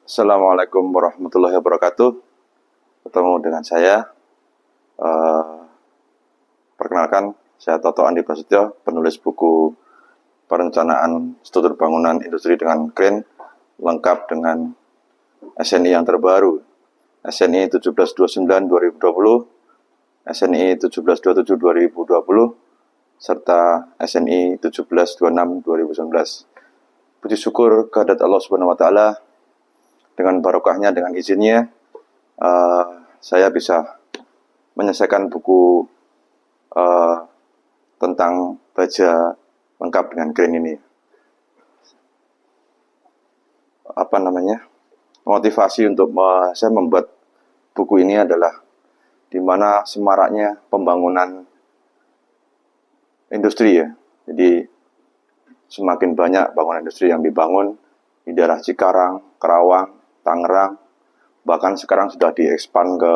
Assalamualaikum warahmatullahi wabarakatuh. Ketemu dengan saya. Perkenalkan, saya Toto Andi Prasetyo, penulis buku Perencanaan Struktur Bangunan Industri dengan Crane, lengkap dengan SNI yang terbaru, SNI 1729-2020, SNI 1727-2020, serta SNI 1726-2019. Puji syukur kehadirat Allah Subhanahu wa Ta'ala, dengan barokahnya, dengan izinnya, saya bisa menyelesaikan buku tentang baja lengkap dengan Crane ini. Motivasi untuk saya membuat buku ini adalah di mana semaraknya pembangunan industri ya. Jadi semakin banyak bangunan industri yang dibangun di daerah Cikarang, Karawang, Tangerang, bahkan sekarang sudah diekspan ke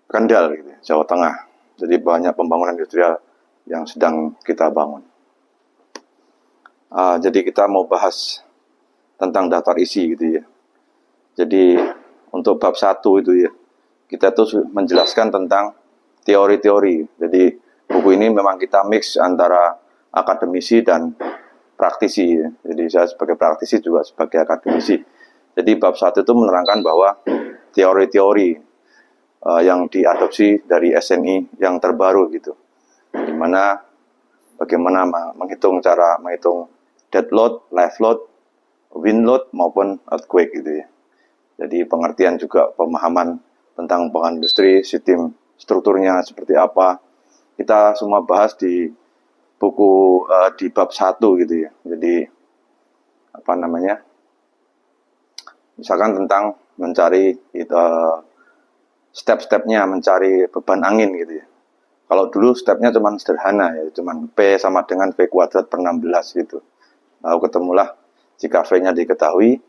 Kendal, gitu, Jawa Tengah. Jadi banyak pembangunan industrial yang sedang kita bangun. Jadi kita mau bahas tentang daftar isi gitu ya. Jadi untuk bab 1 itu ya, kita tuh menjelaskan tentang teori-teori. Jadi buku ini memang kita mix antara akademisi dan praktisi ya. Jadi saya sebagai praktisi juga sebagai akademisi. Jadi bab 1 itu menerangkan bahwa teori-teori yang diadopsi dari SNI yang terbaru gitu. Dimana bagaimana cara menghitung dead load, live load, wind load maupun earthquake gitu ya. Jadi pengertian juga pemahaman tentang bangunan industri, sistem strukturnya seperti apa. Kita semua bahas di buku di bab 1 gitu ya. Jadi misalkan tentang mencari step-stepnya mencari beban angin gitu ya. Kalau dulu stepnya cuma sederhana ya, cuma P sama dengan V kuadrat per 16 gitu. Lalu ketemulah jika V-nya diketahui,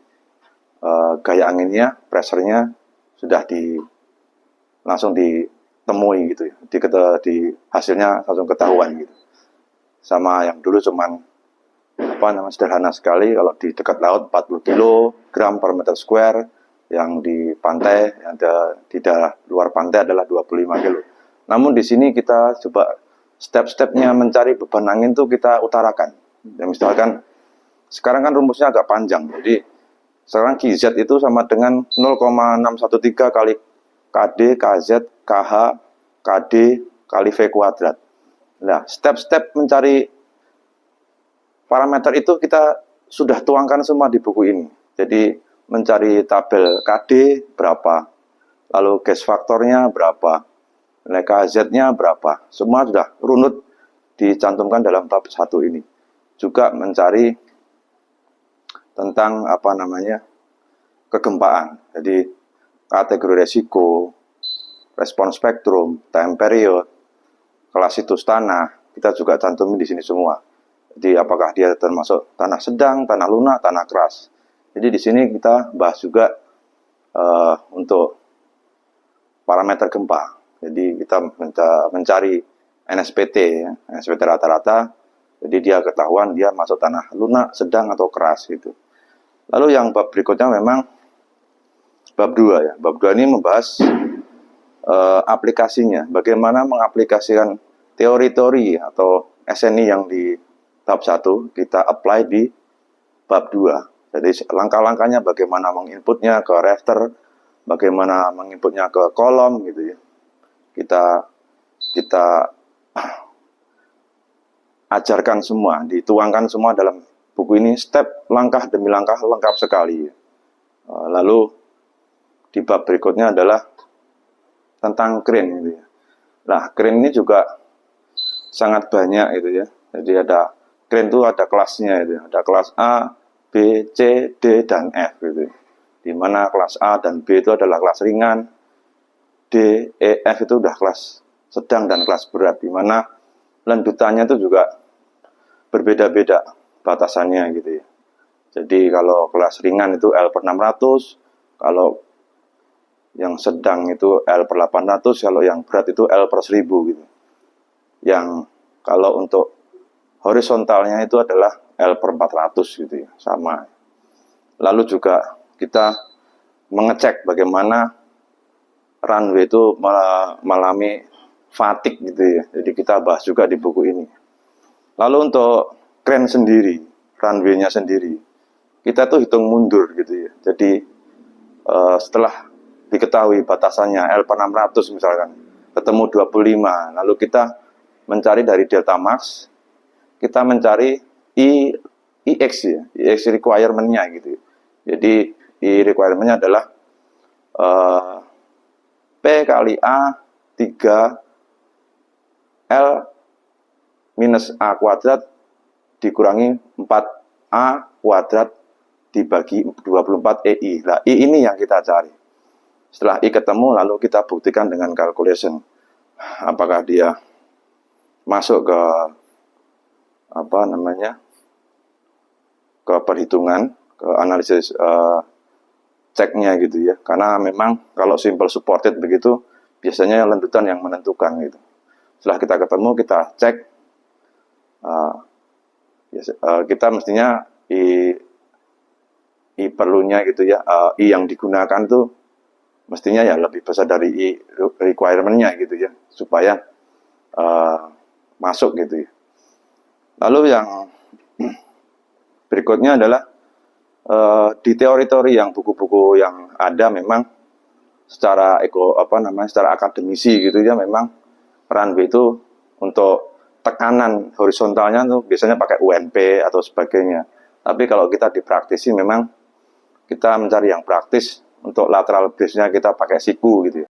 gaya anginnya, pressure-nya sudah langsung ditemui gitu ya. Hasilnya langsung ketahuan gitu. Sama yang dulu cuman sederhana sekali, kalau di dekat laut 40 kg per meter square, yang di pantai, di daerah luar pantai adalah 25 kg. Namun di sini kita coba step-stepnya mencari beban angin itu kita utarakan. Ya, misalkan sekarang kan rumusnya agak panjang, jadi sekarang QZ itu sama dengan 0,613 kali KD, KZ, KH, KD kali V kuadrat. Nah, step-step mencari parameter itu kita sudah tuangkan semua di buku ini. Jadi mencari tabel KD berapa, lalu gas faktornya berapa, nilai KZ-nya berapa, semua sudah runut dicantumkan dalam bab 1 ini. Juga mencari tentang kegempaan. Jadi kategori resiko, respon spektrum, time period, klasitus tanah, kita juga cantumin di sini semua. Jadi apakah dia termasuk tanah sedang, tanah lunak, tanah keras. Jadi di sini kita bahas juga untuk parameter gempa. Jadi kita mencari NSPT, ya, NSPT rata-rata. Jadi dia ketahuan dia masuk tanah lunak, sedang atau keras gitu. Lalu yang bab berikutnya memang bab 2 ya. Bab 2 ini membahas aplikasinya. Bagaimana mengaplikasikan teori-teori atau SNI yang di bab 1 kita apply di bab 2. Jadi langkah-langkahnya bagaimana menginputnya ke rafter, bagaimana menginputnya ke kolom gitu ya. Kita ajarkan semua, dituangkan semua dalam buku ini, step langkah demi langkah lengkap sekali. Lalu di bab berikutnya adalah tentang crane gitu ya. Nah, crane ini juga sangat banyak gitu ya. Jadi ada crane itu ada kelasnya itu, ada kelas A, B, C, D, dan F gitu. Di mana kelas A dan B itu adalah kelas ringan, D, E, F itu udah kelas sedang dan kelas berat, di mana lanjutannya itu juga berbeda-beda batasannya gitu ya. Jadi kalau kelas ringan itu L per 600, kalau yang sedang itu L per 800, kalau yang berat itu L per 1000 gitu. Yang kalau untuk horizontalnya itu adalah L per 400 gitu ya, sama. Lalu juga kita mengecek bagaimana runway itu mengalami fatigue gitu ya. Jadi kita bahas juga di buku ini. Lalu untuk crane sendiri, runway-nya sendiri, kita tuh hitung mundur gitu ya. Jadi setelah diketahui batasannya L600 misalkan, ketemu 25, lalu kita mencari dari delta max, kita mencari IX ya, IX requirement-nya gitu. Jadi I requirement-nya adalah P kali A 3 L minus A kuadrat dikurangi 4A kuadrat dibagi 24 EI. Nah, I ini yang kita cari. Setelah I ketemu, lalu kita buktikan dengan calculation. Apakah dia masuk ke ke perhitungan, ke analisis ceknya gitu ya. Karena memang kalau simple supported begitu, biasanya lanjutan yang menentukan gitu. Setelah kita ketemu, kita cek, kita mestinya I perlunya gitu ya, I yang digunakan tuh mestinya ya lebih besar dari I requirement-nya gitu ya, supaya masuk gitu ya. Lalu yang berikutnya adalah di teori-teori yang buku-buku yang ada memang secara secara akademisi gitu ya, memang runway itu untuk tekanan horizontalnya tuh biasanya pakai UNP atau sebagainya. Tapi kalau kita di praktisi memang kita mencari yang praktis, untuk lateral brace-nya kita pakai siku gitu ya.